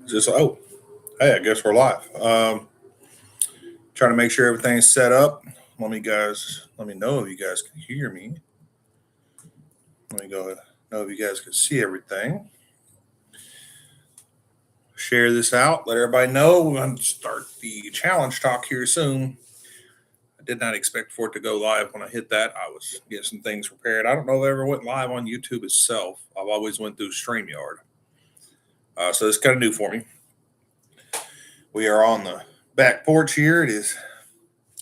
Just oh, hey, I guess we're live. Trying to make sure everything's set up. Let me know if you guys can hear me. Let me go know if you guys can see everything. Share this out. Let everybody know. We're going to start the challenge talk here soon. I did not expect for it to go live when I hit that. I was getting some things prepared. I don't know if I ever went live on YouTube itself. I've always went through StreamYard. So it's kind of new for me. We are on the back porch here. It is,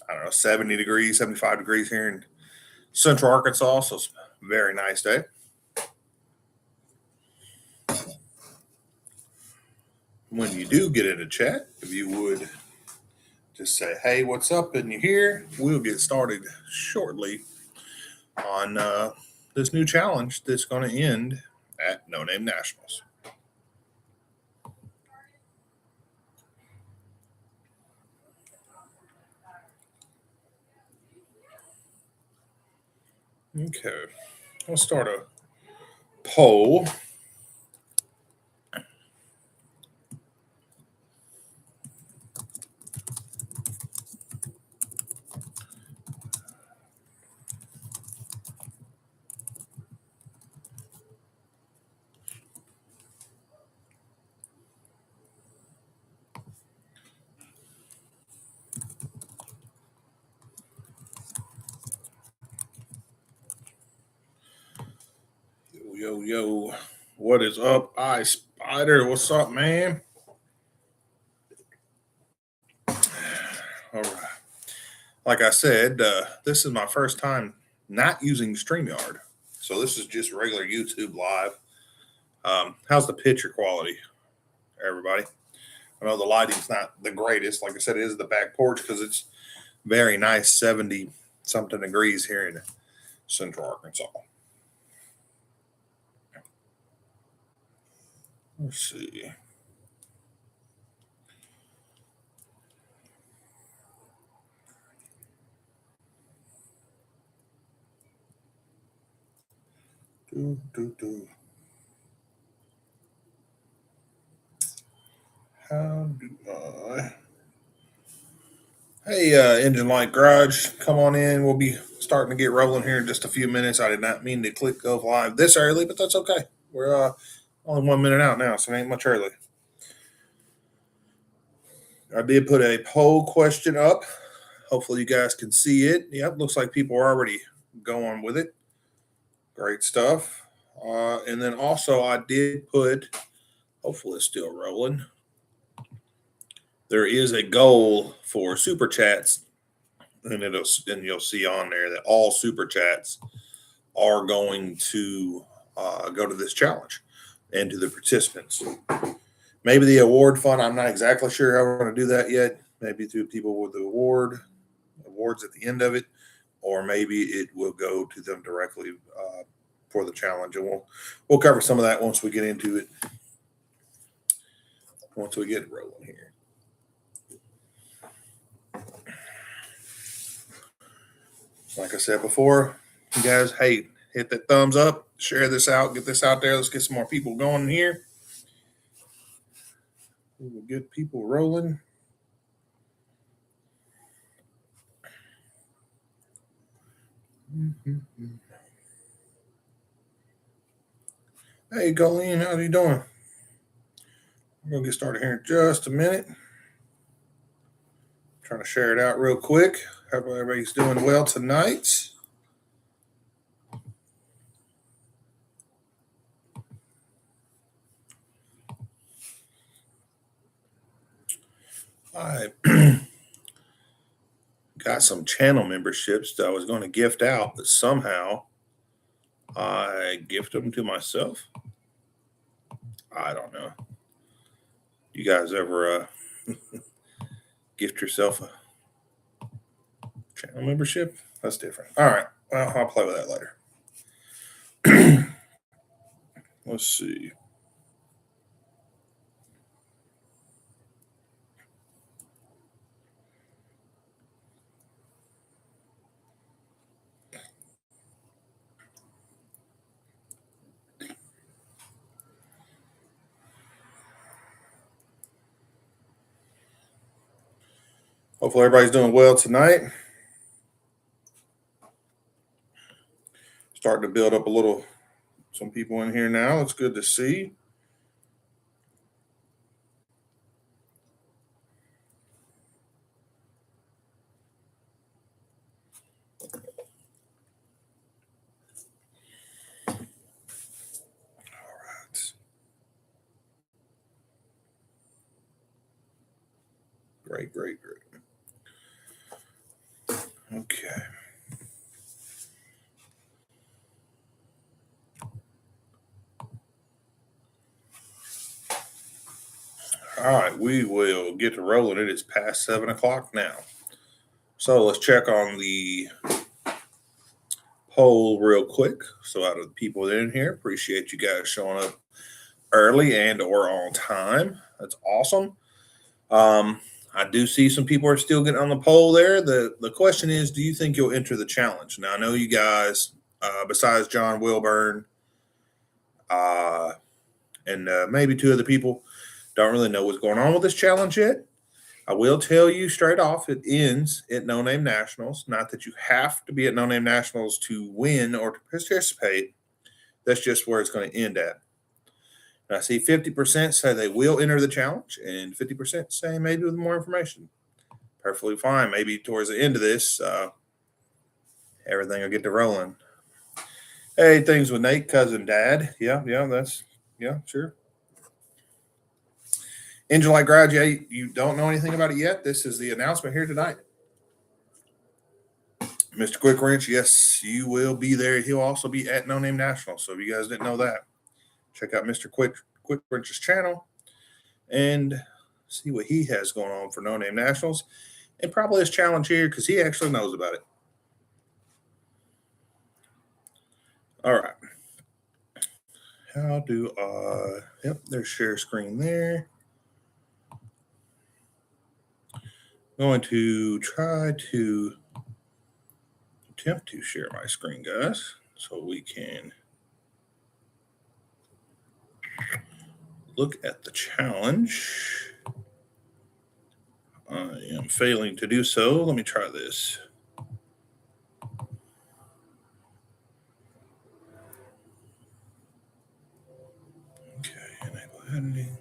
I don't know, 70 degrees, 75 degrees here in Central Arkansas. So it's a very nice day. When you do get in a chat, if you would just say, hey, what's up? And you're here, we'll get started shortly on this new challenge that's going to end at No Name Nationals. Okay, I'll start a poll. Yo, what is up, I Spider? What's up, man? All right. Like I said, this is my first time not using StreamYard. So this is just regular YouTube live. How's the picture quality, everybody? I know the lighting's not the greatest. Like I said, it is the back porch because it's very nice, 70 something degrees here in Central Arkansas. Let's see. How do I? Hey, Engine Light Garage, come on in. We'll be starting to get rolling here in just a few minutes. I did not mean to click go live this early, but that's okay. We're only 1 minute out now, so it ain't much early. I did put a poll question up. Hopefully, you guys can see it. Yep, looks like people are already going with it. Great stuff. And then also, I did put, hopefully, it's still rolling. There is a goal for super chats, and you'll see on there that all super chats are going to go to this challenge and to the participants. Maybe the award fund, I'm not exactly sure how we're going to do that yet. Maybe through people with the awards at the end of it, or maybe it will go to them directly for the challenge. And we'll cover some of that once we get into it. Once we get it rolling here. Like I said before, you guys, hey, hit that thumbs up, share this out, get this out there. Let's get some more people going here. We'll get people rolling. Hey, Colleen, how are you doing? We're going to get started here in just a minute. Trying to share it out real quick. Hope everybody's doing well tonight. I got some channel memberships that I was going to gift out, but somehow I gift them to myself. I don't know. You guys ever gift yourself a channel membership? That's different. All right. Well, I'll play with that later. Let's see. Hopefully everybody's doing well tonight. Starting to build up some people in here now. It's good to see. All right. Great. Okay. All right, we will get to rolling. It is past 7 o'clock now. So let's check on the poll real quick. So out of the people that are in here, appreciate you guys showing up early and or on time. That's awesome. I do see some people are still getting on the poll there. The question is, do you think you'll enter the challenge? Now I know you guys, besides John Wilburn, and maybe two other people, don't really know what's going on with this challenge yet. I will tell you straight off, it ends at No Name Nationals. Not that you have to be at No Name Nationals to win or to participate. That's just where it's going to end at. And I see 50% say they will enter the challenge, and 50% say maybe with more information. Perfectly fine. Maybe towards the end of this, everything will get to rolling. Hey, things with Nate, cousin, dad. Yeah, sure. Angel graduate. You don't know anything about it yet. This is the announcement here tonight. Mr. Quick Wrench, yes, you will be there. He'll also be at No Name National. So if you guys didn't know that, check out Mr. Quick Wrench's channel and see what he has going on for No Name Nationals and probably his challenge here because he actually knows about it. All right. How do I? Yep, there's share screen there. Going to try to attempt to share my screen, guys, so we can look at the challenge. I am failing to do so. Let me try this. Okay, enable editing.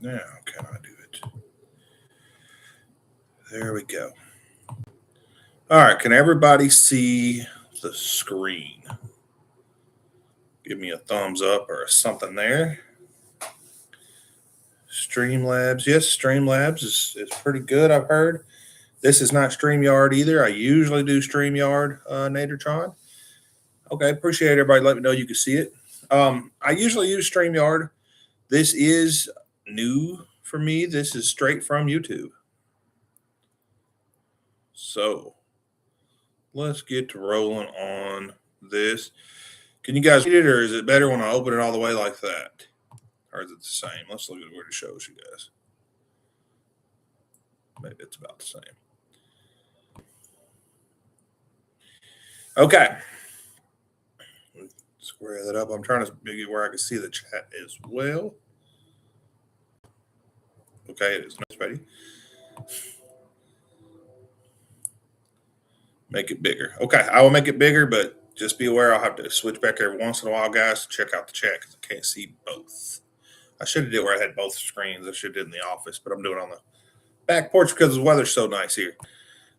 Now, can I do it? There we go. All right, can everybody see the screen? Give me a thumbs up or something there. Streamlabs, yes, Streamlabs is pretty good, I've heard. This is not StreamYard either. I usually do StreamYard, Nadertron. Okay, appreciate everybody letting me know you can see it. I usually use StreamYard. This is new for me. This is straight from YouTube. So let's get to rolling on this. Can you guys read it, or is it better when I open it all the way like that? Or is it the same? Let's look at where it shows you guys. Maybe it's about the same. Okay. Square that up. I'm trying to make it where I can see the chat as well. Okay, it is nice, ready. Make it bigger. Okay, I will make it bigger, but just be aware I'll have to switch back every once in a while, guys, to check out the chat because I can't see both. I should have did where I had both screens. I should have did in the office, but I'm doing it on the back porch because the weather's so nice here.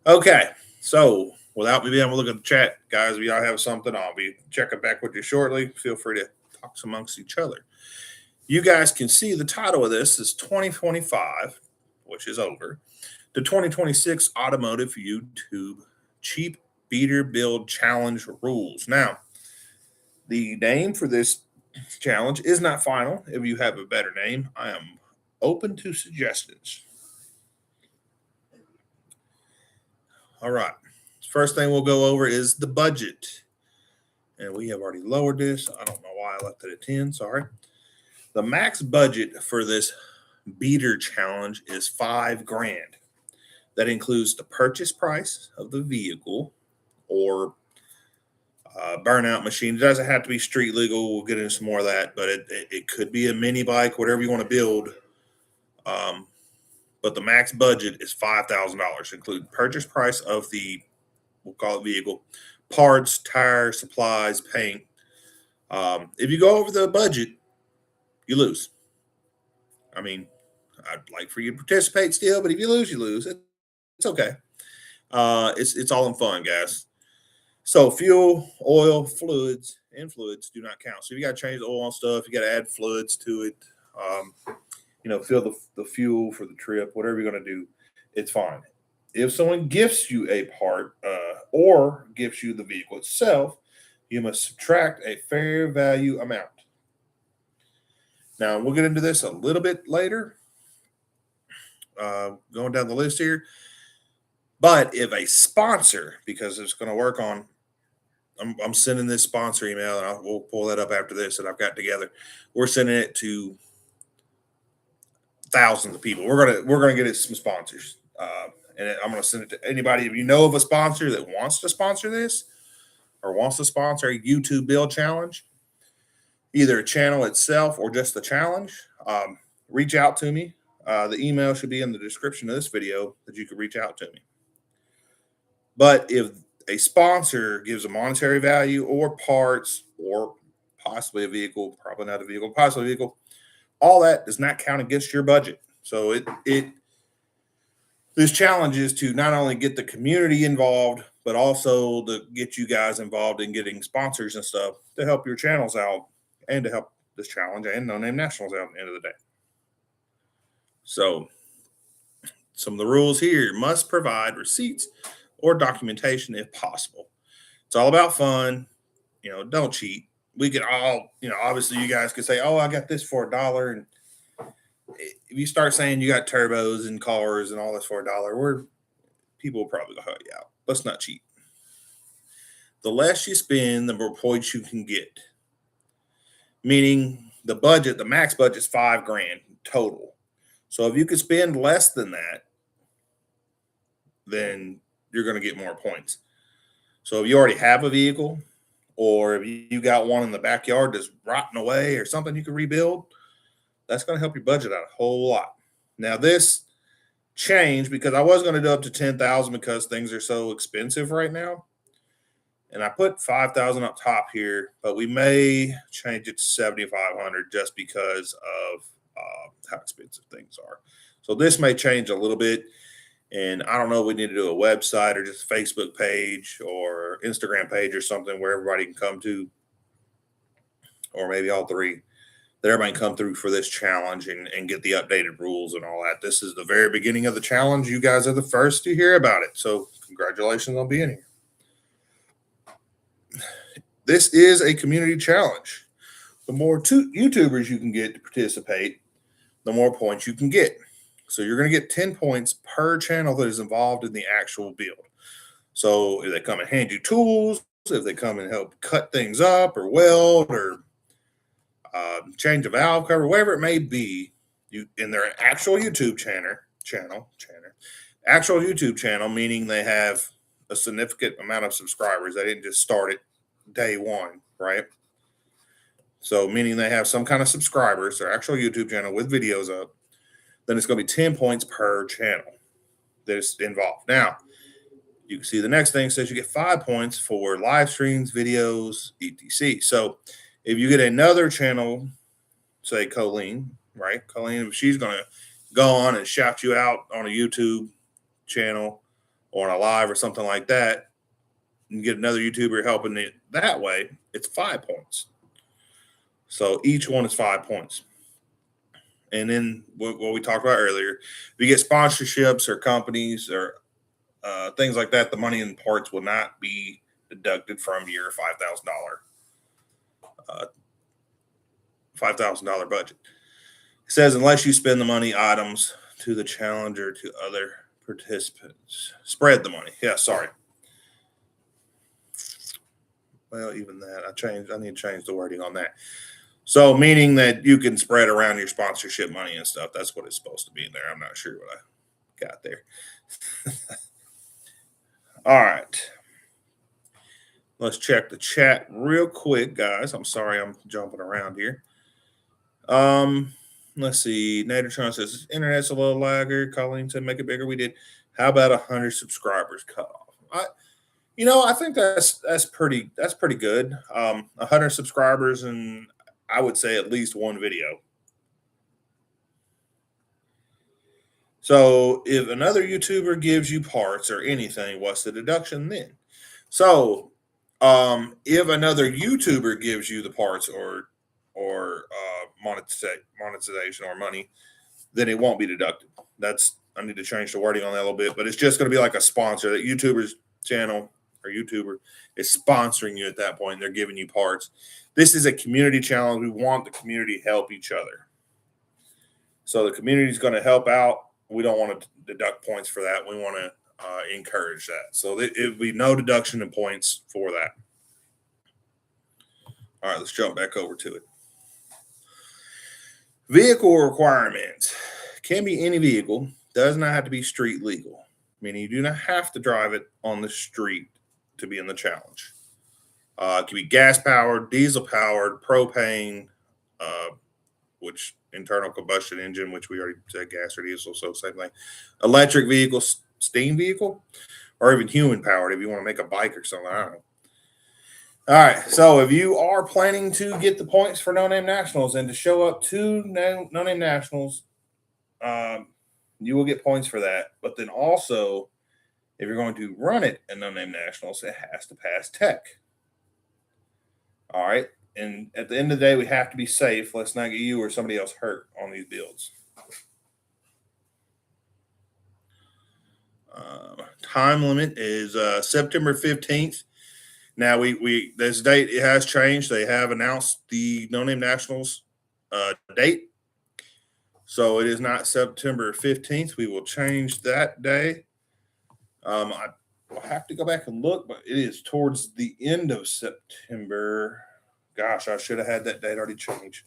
Okay, so without me being able to look at the chat, guys, if y'all have something, I'll be checking back with you shortly. Feel free to talk amongst each other. You guys can see the title of this is 2025, which is over, the 2026 Automotive YouTube Cheap Beater Build Challenge Rules. Now, the name for this challenge is not final. If you have a better name, I am open to suggestions. All right. First thing we'll go over is the budget. And we have already lowered this. I don't know why I left it at 10. Sorry. The max budget for this beater challenge is $5,000. That includes the purchase price of the vehicle or burnout machine. It doesn't have to be street legal. We'll get into some more of that, but it could be a mini bike, whatever you want to build. But but the max budget is $5,000, including purchase price of the, we'll call it vehicle, parts, tires, supplies, paint. If you go over the budget, you lose. I mean, I'd like for you to participate still, but if you lose, you lose. It's okay. It's all in fun, guys. So fuel, oil, fluids, and fluids do not count. So if you got to change the oil and stuff, you got to add fluids to it. Fill the fuel for the trip, whatever you're going to do, it's fine. If someone gifts you a part or gifts you the vehicle itself, you must subtract a fair value amount. Now, we'll get into this a little bit later, going down the list here. But if a sponsor, because it's going to work on, I'm sending this sponsor email, and we'll pull that up after this that I've got together. We're sending it to thousands of people. We're gonna get it some sponsors, and I'm gonna send it to anybody. If you know of a sponsor that wants to sponsor this or wants to sponsor a YouTube build challenge, either a channel itself or just the challenge, reach out to me. The email should be in the description of this video that you can reach out to me. But if a sponsor gives a monetary value or parts or possibly a vehicle, probably not a vehicle, possibly a vehicle, all that does not count against your budget. So this challenge is to not only get the community involved, but also to get you guys involved in getting sponsors and stuff to help your channels out and to help this challenge and No Name Nationals out at the end of the day. So some of the rules here: must provide receipts or documentation if possible. It's all about fun. Don't cheat. We could all, obviously you guys could say, oh, I got this for $1. And if you start saying you got turbos and cars and all this for $1, people will probably go help you out. Let's not cheat. The less you spend, the more points you can get. Meaning the max budget is $5,000 total. So if you could spend less than that, then you're going to get more points. So if you already have a vehicle, or if you got one in the backyard that's rotting away or something you can rebuild, that's going to help your budget out a whole lot. Now, this changed because I was going to do up to 10,000 because things are so expensive right now. And I put 5,000 up top here, but we may change it to 7,500 just because of how expensive things are. So this may change a little bit. And I don't know if we need to do a website or just a Facebook page or Instagram page or something where everybody can come to, or maybe all three, that everybody can come through for this challenge and get the updated rules and all that. This is the very beginning of the challenge. You guys are the first to hear about it. So congratulations on being here. This is a community challenge. The more YouTubers you can get to participate, the more points you can get. So you're going to get 10 points per channel that is involved in the actual build. So if they come and hand you tools, if they come and help cut things up or weld or change a valve cover, whatever it may be, you in their actual YouTube actual YouTube channel, meaning they have a significant amount of subscribers. They didn't just start it day one, right? So meaning they have some kind of subscribers, their actual YouTube channel with videos up. Then it's going to be 10 points per channel that's involved. Now, you can see the next thing says you get 5 points for live streams, videos, etc. So if you get another channel, say Colleen, right? Colleen, if she's going to go on and shout you out on a YouTube channel or on a live or something like that, and get another YouTuber helping it that way, it's 5 points. So each one is 5 points. And then what we talked about earlier, if you get sponsorships or companies or things like that, the money and parts will not be deducted from your $5,000 budget. It says unless you spend the money items to the challenger to other participants, spread the money. Yeah, sorry. Well, even that I need to change the wording on that. So meaning that you can spread around your sponsorship money and stuff. That's what it's supposed to be in there. I'm not sure what I got there. All right. Let's check the chat real quick, guys. I'm sorry I'm jumping around here. Let's see. Nadertron says internet's a little lagger. Colleen said make it bigger. We did. How about 100 subscribers cut off? I think that's pretty good. 100 subscribers, and I would say at least one video. So if another YouTuber gives you parts or anything, what's the deduction then? So if another YouTuber gives you the parts or monetization or money, then it won't be deducted. I need to change the wording on that a little bit, but it's just going to be like a sponsor. That YouTuber's channel or YouTuber is sponsoring you at that point. They're giving you parts. This is a community challenge. We want the community to help each other. So the community is going to help out. We don't want to deduct points for that. We want to encourage that. So it would be no deduction in points for that. All right, let's jump back over to it. Vehicle requirements. Can be any vehicle. Does not have to be street legal. Meaning you do not have to drive it on the street to be in the challenge. It can be gas powered, diesel powered, propane, which internal combustion engine, which we already said gas or diesel, so same thing. Electric vehicle, steam vehicle, or even human powered if you want to make a bike or something. I don't know. All right. So if you are planning to get the points for No Name Nationals and to show up to No Name Nationals, you will get points for that. But then also, if you're going to run it at No Name Nationals, it has to pass tech. All right. And at the end of the day, we have to be safe. Let's not get you or somebody else hurt on these builds. Time limit is September 15th. Now we this date it has changed. They have announced the No Name Nationals date. So it is not September 15th. We will change that day. I will have to go back and look, but it is towards the end of September. Gosh, I should have had that date already changed.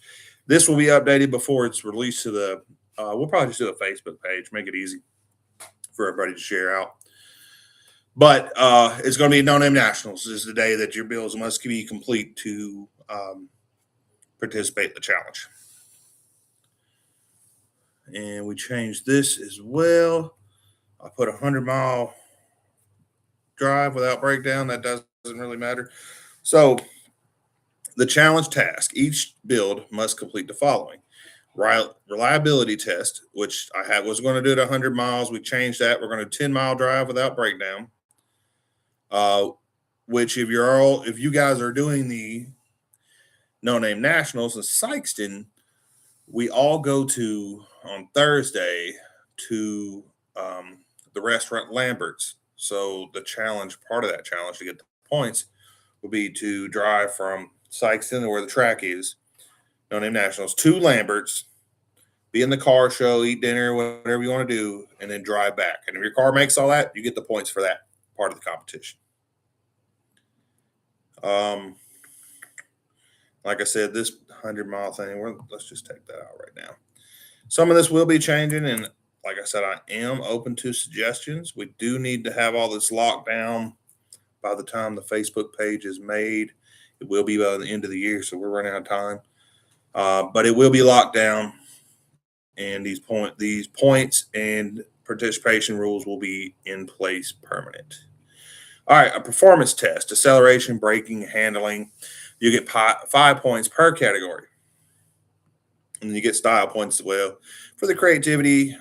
This will be updated before it's released to the. We'll probably just do a Facebook page, make it easy for everybody to share out. But it's going to be No Name Nationals. This is the day that your bills must be complete to participate in the challenge. And we changed this as well. I put 100-mile drive without breakdown. That doesn't really matter. So the challenge task, each build must complete the following. Reliability test, which was going to do it 100 miles. We changed that. We're going to 10-mile drive without breakdown. Which if you guys are doing the No Name Nationals in Sykeston, we all go to on Thursday to the restaurant Lambert's. So the part of that challenge to get the points will be to drive from Sykeston, where the track is, No Name Nationals, to Lambert's, be in the car show, eat dinner, whatever you want to do, and then drive back. And if your car makes all that, you get the points for that part of the competition. Like I said, this 100-mile thing, let's just take that out right now. Some of this will be changing, and like I said, I am open to suggestions. We do need to have all this locked down by the time the Facebook page is made. It will be by the end of the year, so we're running out of time. But it will be locked down, and these points and participation rules will be in place permanent. All right, a performance test: acceleration, braking, handling. You get 5 points per category. And you get style points as well. For the creativity,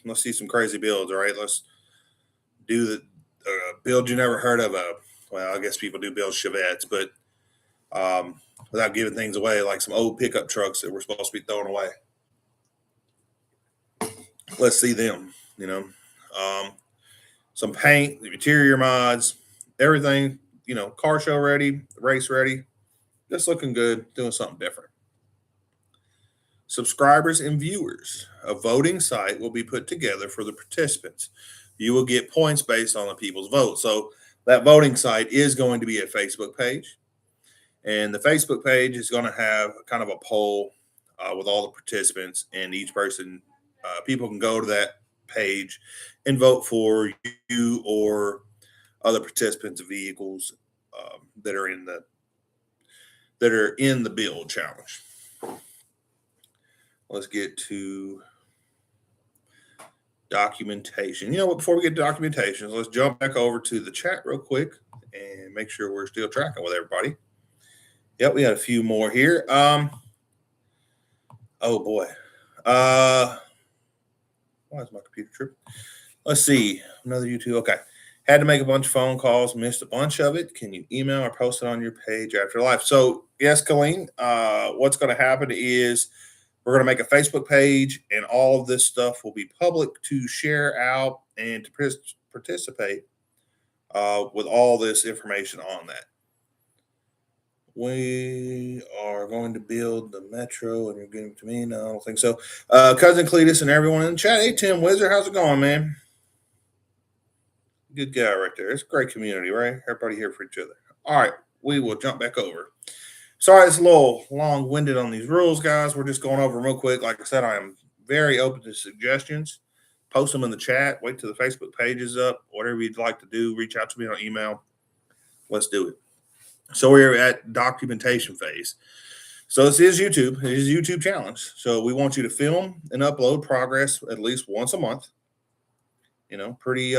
let's see some crazy builds, all right? Let's do the build you never heard of. Well, I guess people do build Chevettes, but without giving things away, like some old pickup trucks that were supposed to be thrown away. Let's see them, some paint, the interior mods, everything, car show ready, race ready, just looking good, doing something different. Subscribers and viewers. A voting site will be put together for the participants. You will get points based on the people's vote. So that voting site is going to be a Facebook page. And the Facebook page is going to have kind of a poll with all the participants, and each person, people can go to that page and vote for you or other participants' vehicles that are in the build challenge. let's get to documentation. You know what? Before we get to documentation, let's jump back over to the chat real quick and make sure we're still tracking with everybody. Yep, we got a few more here. Oh boy. Why is my computer tripping? Let's see. Another YouTube. Okay. Had to make a bunch of phone calls, missed a bunch of it. Can you email or post it on your page after live? So, yes, Colleen, what's going to happen is we're going to make a Facebook page, and all of this stuff will be public to share out and to participate with all this information on that. We are going to build the metro, and you're giving it to me? No, I don't think so. Cousin Cletus and everyone in the chat. Hey, Tim Wizard, how's it going, man? Good guy right there. It's a great community, right? Everybody here for each other. All right, we will jump back over. Sorry, it's a little long-winded on these rules, guys. We're just going over them real quick. Like I said, I am very open to suggestions. Post them in the chat. Wait till the Facebook page is up. Whatever you'd like to do, reach out to me on email. Let's do it. So we're at documentation phase. So this is YouTube. It is a YouTube challenge. So we want you to film and upload progress at least once a month. You know, pretty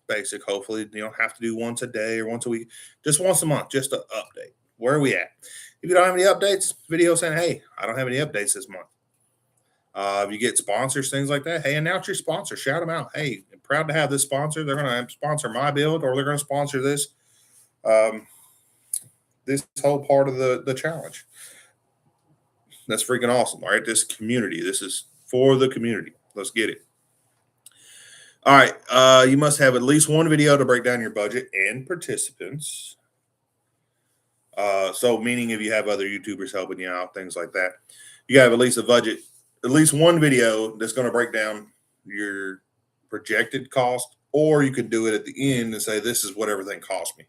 basic. Hopefully, you don't have to do once a day or once a week. Just once a month, just to update. Where are we at? If you don't have any updates, video saying, hey, I don't have any updates this month. If you get sponsors, things like that, hey, announce your sponsor. Shout them out. Hey, I'm proud to have this sponsor. They're going to sponsor my build, or they're going to sponsor this this whole part of the challenge. That's freaking awesome, all right? This community. This is for the community. Let's get it. All right. You must have at least one video to break down your budget and participants. So meaning if you have other YouTubers helping you out, things like that, you have at least a budget, at least one video that's going to break down your projected cost, or you could do it at the end and say, this is what everything cost me.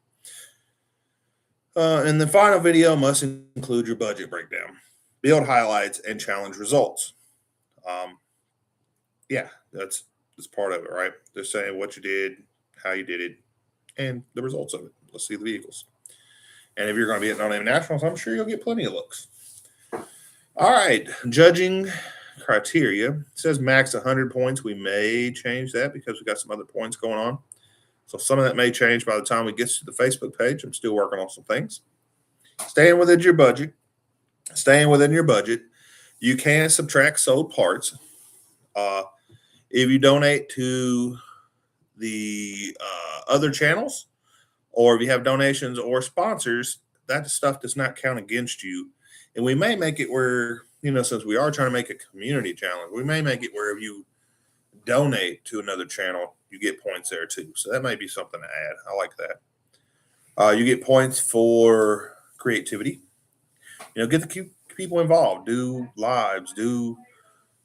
And the final video must include your budget breakdown, build highlights, and challenge results. Yeah, that's part of it, right? Just saying what you did, how you did it, and the results of it. Let's see the vehicles. And if you're going to be at Non-Name Nationals, I'm sure you'll get plenty of looks. All right, judging criteria. It says max 100 points. We may change that because we got some other points going on. So some of that may change by the time we get to the Facebook page. I'm still working on some things. Staying within your budget. You can subtract sold parts. If you donate to the other channels, or if you have donations or sponsors, that stuff does not count against you. And we may make it where, since we are trying to make a community challenge, we may make it where if you donate to another channel, you get points there too. So that may be something to add. I like that. You get points for creativity. Get the people involved. Do lives. Go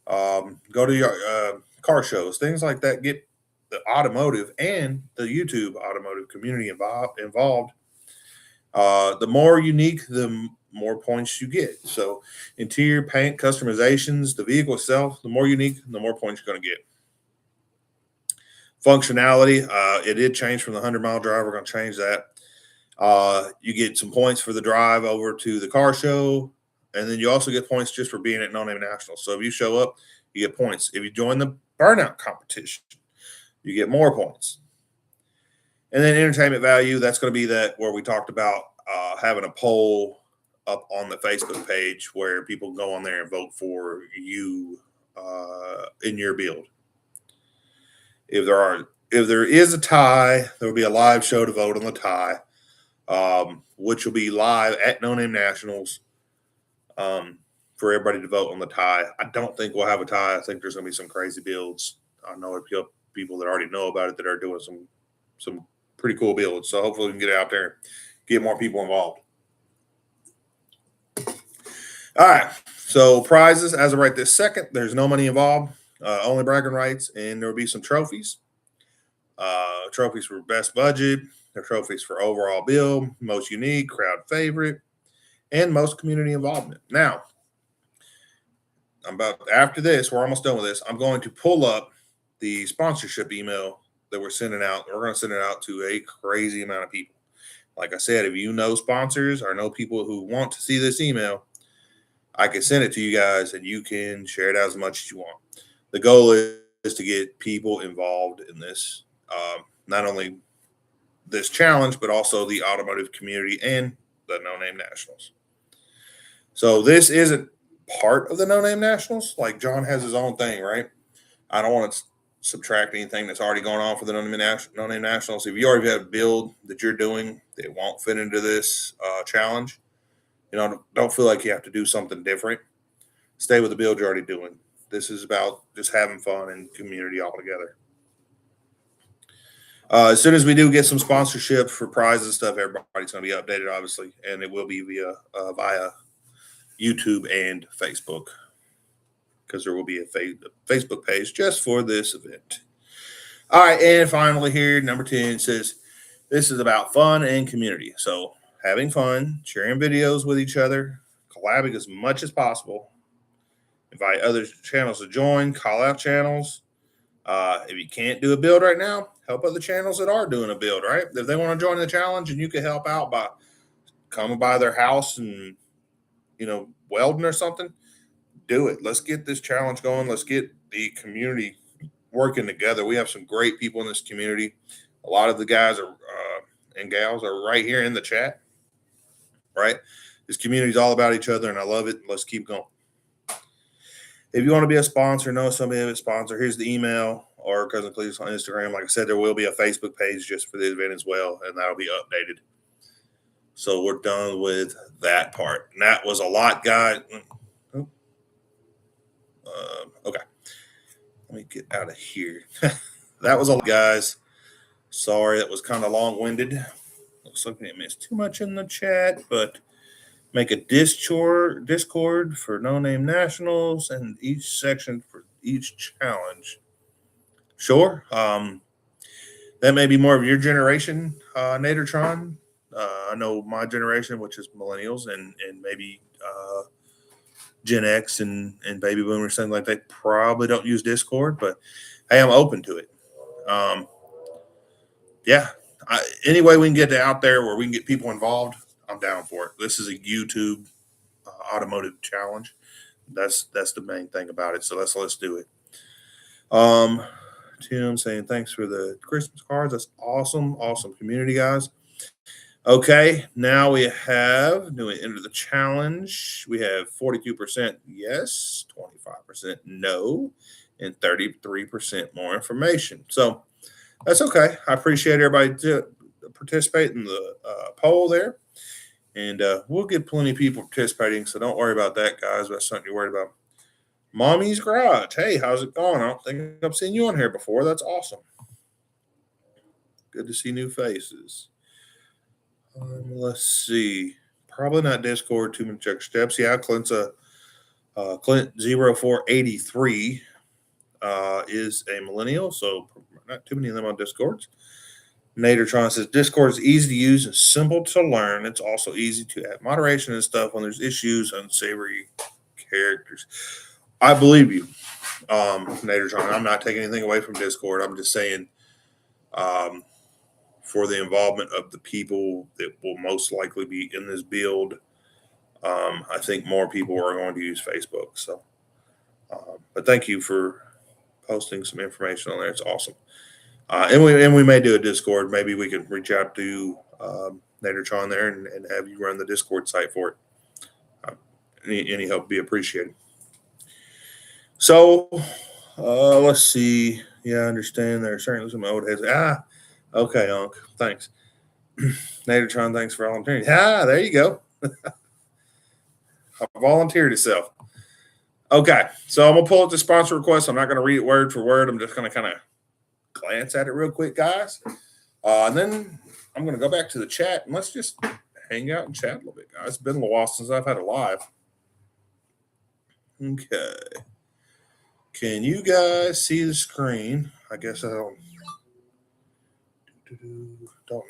to your car shows, things like that. Get the automotive and the YouTube automotive community involved. The more unique, the more points you get. So interior paint, customizations, the vehicle itself, the more unique, the more points you're going to get. Functionality, it did change from the 100-mile drive. We're going to change that. You get some points for the drive over to the car show, and then you also get points just for being at Non-Name National. So if you show up, you get points. If you join the burnout competition, you get more points. And then entertainment value, that's going to be that where we talked about having a poll up on the Facebook page where people go on there and vote for you in your build. If there is a tie, there will be a live show to vote on the tie, which will be live at No Name Nationals for everybody to vote on the tie. I don't think we'll have a tie. I think there's going to be some crazy builds. I know people that already know about it that are doing some pretty cool builds. So hopefully we can get out there and get more people involved. All right. So prizes as of right this second, there's no money involved. Only bragging rights, and there will be some trophies. Trophies for best budget, there are trophies for overall build, most unique, crowd favorite, and most community involvement. Now, after this, we're almost done with this. I'm going to pull up the sponsorship email that we're sending out. We're going to send it out to a crazy amount of people. Like I said, if you know sponsors or know people who want to see this email, I can send it to you guys and you can share it out as much as you want. The goal is to get people involved in this, not only this challenge, but also the automotive community and the No Name Nationals. So this isn't part of the No Name Nationals. Like John has his own thing, right? I don't want to subtract anything that's already going on for the No Name Nationals. If you already have a build that you're doing that won't fit into this challenge, don't feel like you have to do something different. Stay with the build you're already doing. This is about just having fun and community all together. As soon as we do get some sponsorship for prizes and stuff, everybody's going to be updated, obviously, and it will be via YouTube and Facebook, because there will be a Facebook page just for this event. All right, and finally here, number 10 says, this is about fun and community. So having fun, sharing videos with each other, collabing as much as possible, invite other channels to join, call out channels. If you can't do a build right now, help other channels that are doing a build, right? If they want to join the challenge and you can help out by coming by their house and, welding or something, do it. Let's get this challenge going. Let's get the community working together. We have some great people in this community. A lot of the guys and gals are right here in the chat, right? This community is all about each other, and I love it. Let's keep going. If you want to be a sponsor, know somebody that's a sponsor, here's the email or Cousin Cletus on Instagram. Like I said, there will be a Facebook page just for the event as well, and that'll be updated. So we're done with that part. And that was a lot, guys. Okay. Let me get out of here. That was a lot, guys. Sorry, that was kind of long-winded. Looks like I missed too much in the chat, but make a Discord for No Name Nationals and each section for each challenge. Sure. That may be more of your generation, Nadertron. I know my generation, which is millennials, and maybe Gen X and baby boomers, something like that, probably don't use Discord, but hey, I'm open to it. Yeah. Any way we can get out there where we can get people involved, I'm down for it. This is a YouTube automotive challenge. That's the main thing about it. So let's do it. Tim saying thanks for the Christmas cards. That's awesome. Awesome community, guys. Okay, now we have doing into the challenge. We have 42% yes, 25% no, and 33% more information. So that's okay. I appreciate everybody to participate in the poll there. And we'll get plenty of people participating, so don't worry about that, guys. That's something you're worried about. Mommy's Garage. Hey, how's it going? I don't think I've seen you on here before. That's awesome. Good to see new faces. Let's see. Probably not Discord. Too many check steps. Yeah, Clint 0483 is a millennial, so not too many of them on Discords. Nadertron says Discord is easy to use and simple to learn. It's also easy to add moderation and stuff when there's issues, unsavory characters. I believe you, Nadertron. I'm not taking anything away from Discord. I'm just saying, for the involvement of the people that will most likely be in this build, I think more people are going to use Facebook. So, but thank you for posting some information on there. It's awesome. And we may do a Discord. Maybe we can reach out to Nadertron there and have you run the Discord site for it. Any help would be appreciated. So let's see. Yeah, I understand. There are certainly some old heads. Okay, Unc. Thanks. Nadertron, thanks for volunteering. There you go. I volunteered itself. Okay, so I'm going to pull up the sponsor request. I'm not going to read it word for word. I'm just going to kind of glance at it real quick, guys. And then I'm going to go back to the chat and let's just hang out and chat a little bit, guys. It's been a while since I've had a live. Okay. Can you guys see the screen? I guess I don't know.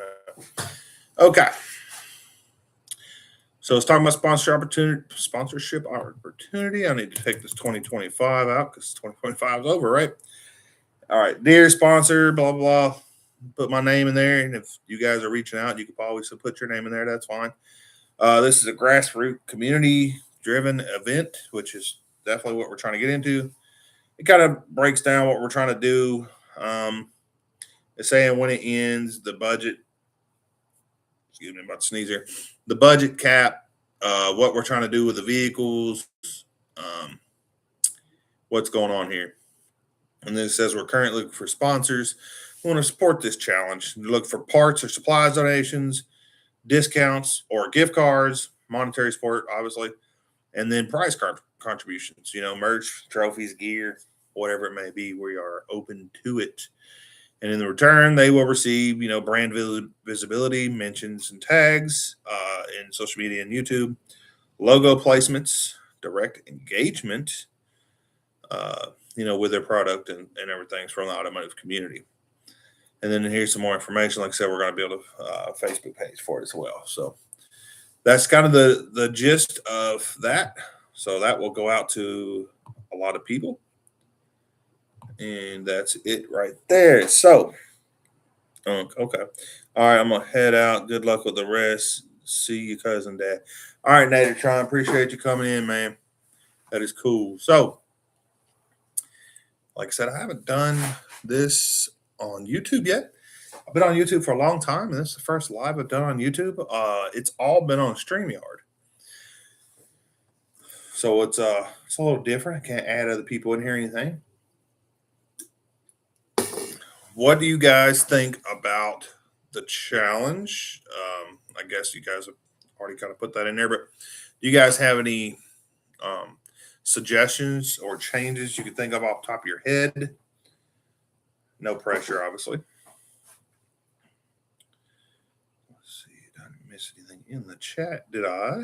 Okay. So it's talking about sponsorship opportunity. I need to take this 2025 out because 2025 is over, right? All right. Dear sponsor, blah, blah, blah. Put my name in there. And if you guys are reaching out, you can always put your name in there. That's fine. This is a grassroots community driven event, which is definitely what we're trying to get into. It kind of breaks down what we're trying to do. It's saying when it ends, the budget, excuse me, I'm about to sneeze here, the budget cap, what we're trying to do with the vehicles, um, what's going on here. And then it says we're currently looking for sponsors. We want to support this challenge. Look for parts or supplies donations, discounts or gift cards, monetary support, obviously, and then prize contributions, merch, trophies, gear, whatever it may be. We are open to it. And in the return, they will receive, brand visibility, mentions and tags in social media and YouTube, logo placements, direct engagement, with their product and everything from the automotive community. And then here's some more information. Like I said, we're going to build a Facebook page for it as well. So that's kind of the gist of that. So that will go out to a lot of people. And that's it right there. So, okay. All right, I'm going to head out. Good luck with the rest. See you, cousin Dad. All right, Nadertron, appreciate you coming in, man. That is cool. So, like I said, I haven't done this on YouTube yet. I've been on YouTube for a long time, and this is the first live I've done on YouTube. It's all been on StreamYard. So it's a little different. I can't add other people in here or anything. What do you guys think about the challenge? I guess you guys have already kind of put that in there, but do you guys have any suggestions or changes you could think of off the top of your head? No pressure, obviously. Let's see. Did I miss anything in the chat? Did I?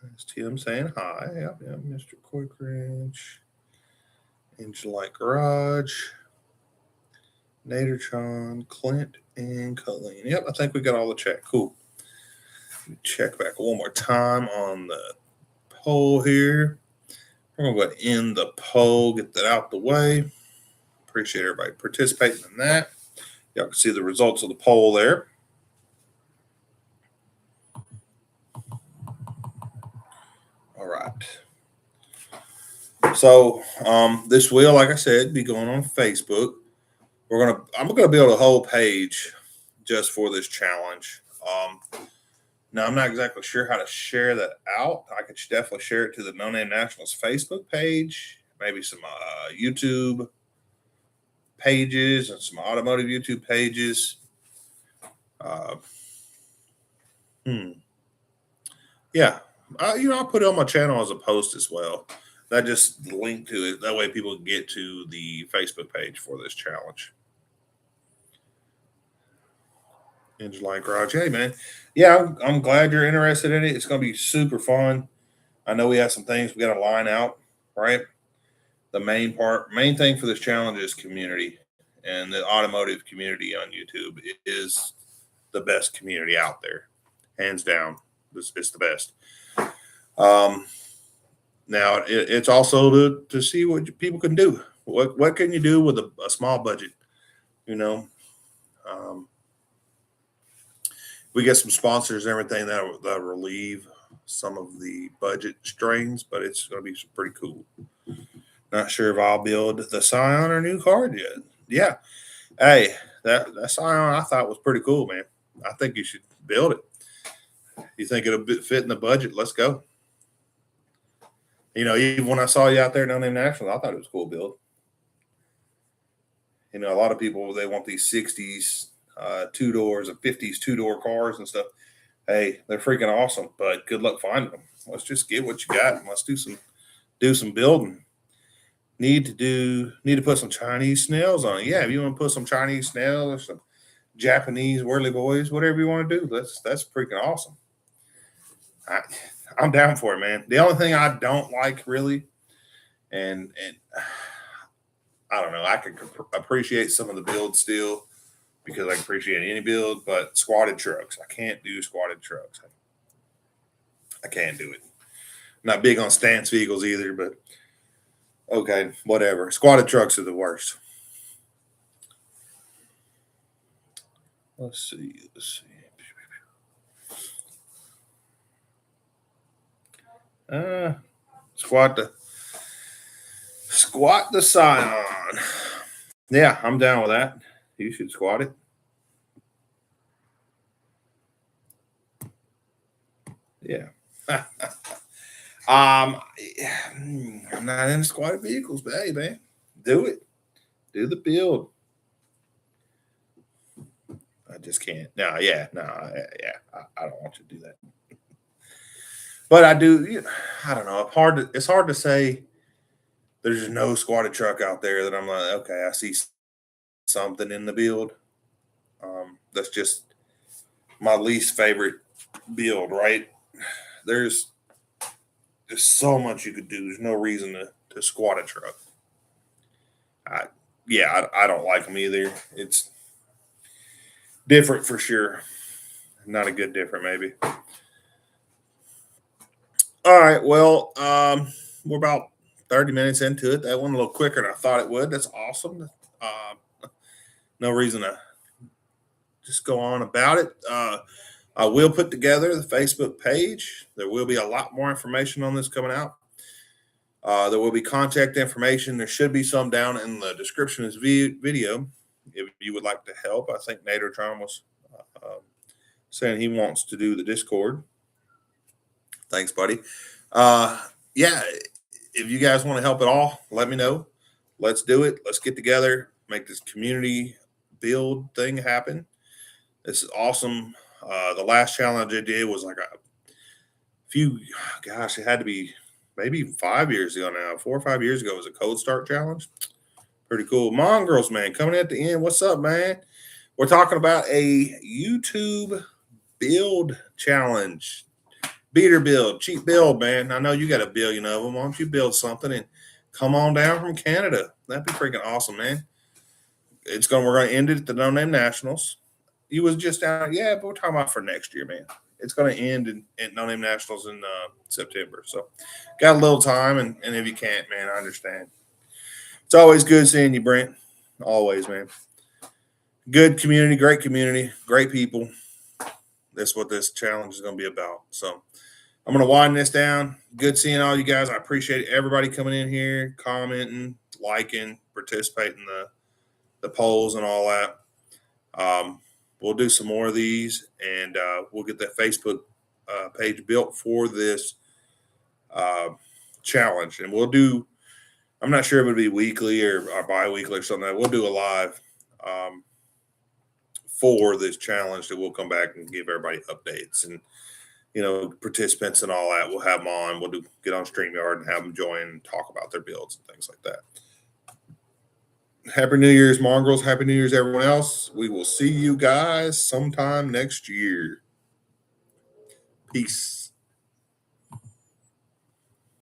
That's Tim saying hi. Yep, Mr. Quick Wrench. Engine Light Garage. Nadertron, Clint, and Colleen. Yep, I think we got all the chat. Cool. Check back one more time on the poll here. We're going to go ahead and end the poll, get that out the way. Appreciate everybody participating in that. Y'all can see the results of the poll there. All right. So this will, like I said, be going on Facebook. I'm gonna build a whole page just for this challenge. Now I'm not exactly sure how to share that out. I could definitely share it to the No Name Nationals Facebook page, maybe some YouTube pages and some automotive YouTube pages. Yeah, I'll put it on my channel as a post as well. That just link to it. That way people can get to the Facebook page for this challenge. Engine Light Garage. Hey, man. Yeah, I'm glad you're interested in it. It's going to be super fun. I know we have some things we got to line out, right? The main thing for this challenge is community. And the automotive community on YouTube is the best community out there. Hands down. It's the best. Now, it's also to see what people can do. What can you do with a small budget? We get some sponsors and everything that relieve some of the budget strains, but it's going to be pretty cool. Not sure if I'll build the Scion or new card yet. Yeah. Hey, that Scion I thought was pretty cool, man. I think you should build it. You think it'll fit in the budget? Let's go. Even when I saw you out there down in Nashville, I thought it was a cool build. A lot of people, they want these 60s two doors and 50s two-door cars and stuff. Hey, they're freaking awesome, but good luck finding them. Let's just get what you got and let's do some building. Need to put some Chinese snails on it. Yeah, if you want to put some Chinese snails or some Japanese whirly boys, whatever you want to do, that's freaking awesome. I'm down for it, man. The only thing I don't like really, and I don't know, I could appreciate some of the builds still because I can appreciate any build, but squatted trucks, I can't do squatted trucks. I can't do it. I'm not big on stance vehicles either, but okay, whatever. Squatted trucks are the worst. Let's see. Squat the Scion. Yeah, I'm down with that. You should squat it. Yeah. I'm not into squatted vehicles, but hey, man, do it. Do the build. I just can't. No, yeah, no, yeah. I don't want you to do that. But I do. I don't know. It's hard to say. There's just no squatted truck out there that I'm like, okay, I see something in the build. That's just my least favorite build. Right? There's so much you could do. There's no reason to squat a truck. I, yeah, I don't like them either. It's different for sure. Not a good different, maybe. All right. Well, we're about 30 minutes into it. That went a little quicker than I thought it would. That's awesome. No reason to just go on about it. I will put together the Facebook page. There will be a lot more information on this coming out. There will be contact information. There should be some down in the description of this video if you would like to help. I think Nadertron was saying he wants to do the Discord. Thanks, buddy. Uh, yeah, if you guys want to help at all, let me know. Let's do it. Let's get together, make this community build thing happen. This is awesome. The last challenge I did was like a few, gosh, it had to be maybe 5 years ago now. 4 or 5 years ago, it was a cold start challenge. Pretty cool. Mongrels, man, coming at the end. What's up, man? We're talking about a YouTube build challenge. Beater build, cheap build, man. I know you got a billion of them. Why don't you build something and come on down from Canada? That'd be freaking awesome, man. We're gonna end it at the No Name Nationals. You was just down, yeah, but we're talking about for next year, man. It's gonna end in No Name Nationals in September. So got a little time, and if you can't, man, I understand. It's always good seeing you, Brent. Always, man. Good community, great people. That's what this challenge is gonna be about. So I'm going to wind this down. Good seeing all you guys. I appreciate everybody coming in here, commenting, liking, participating in the polls and all that. We'll do some more of these, and we'll get that Facebook page built for this challenge. And we'll do, I'm not sure if it'll be weekly or bi-weekly or something. We'll do a live for this challenge that we'll come back and give everybody updates and participants and all that. We'll have them on. We'll get on StreamYard and have them join and talk about their builds and things like that. Happy New Year's, Mongrels. Happy New Year's, everyone else. We will see you guys sometime next year. Peace.